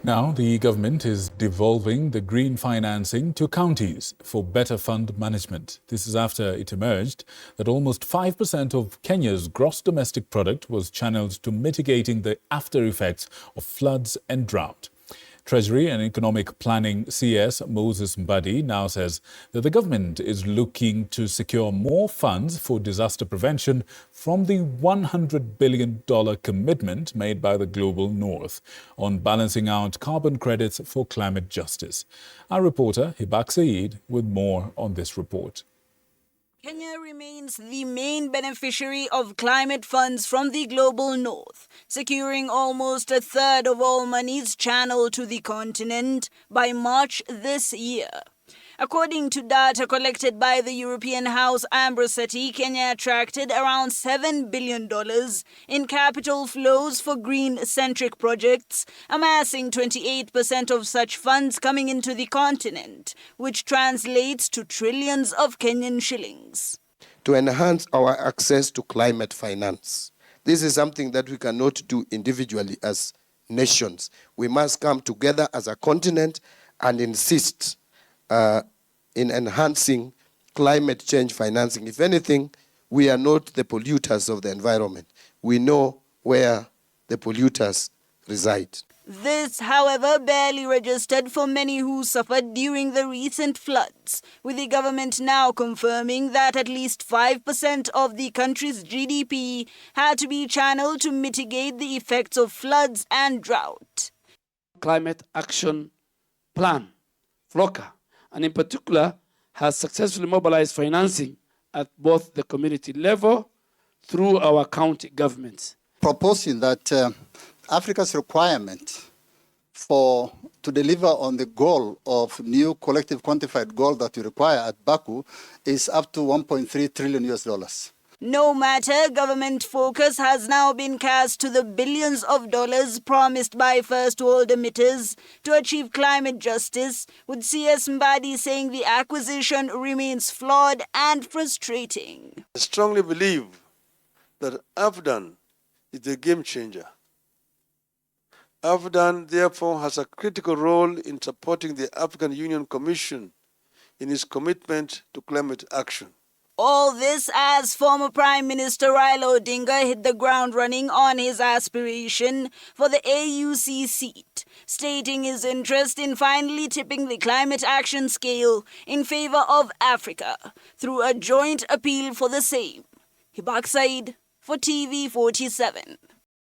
Now, the government is devolving the green financing to counties for better fund management. This is after it emerged that almost 5% of Kenya's gross domestic product was channeled to mitigating the after effects of floods and drought. Treasury and Economic Planning CS Moses Mbadi now says that the government is looking to secure more funds for disaster prevention from the $100 billion commitment made by the Global North on balancing out carbon credits for climate justice. Our reporter Hibak Saeed with more on this report. Kenya remains the main beneficiary of climate funds from the Global North, securing almost a third of all monies channeled to the continent by March this year. According to data collected by the European House Ambrosati, Kenya attracted around $7 billion in capital flows for green-centric projects, amassing 28% of such funds coming into the continent, which translates to trillions of Kenyan shillings. To enhance our access to climate finance. This is something that we cannot do individually as nations. We must come together as a continent and insist in enhancing climate change financing. If anything, we are not the polluters of the environment. We know where the polluters reside. This, however, barely registered for many who suffered during the recent floods, with the government now confirming that at least 5% of the country's GDP had to be channeled to mitigate the effects of floods and drought. Climate Action Plan, FLOCA, and in particular has successfully mobilized financing at both the community level through our county governments. Proposing that Africa's requirement to deliver on the goal of new collective quantified goal that we require at Baku is up to $1.3 trillion. No matter, government focus has now been cast to the billions of dollars promised by first world emitters to achieve climate justice, with CS Mbadi saying the acquisition remains flawed and frustrating. I strongly believe that AFDAN is the game changer. AFDAN, therefore, has a critical role in supporting the African Union Commission in its commitment to climate action. All this as former Prime Minister Raila Odinga hit the ground running on his aspiration for the AUC seat, stating his interest in finally tipping the climate action scale in favor of Africa through a joint appeal for the same. Hibak Saeed for TV 47.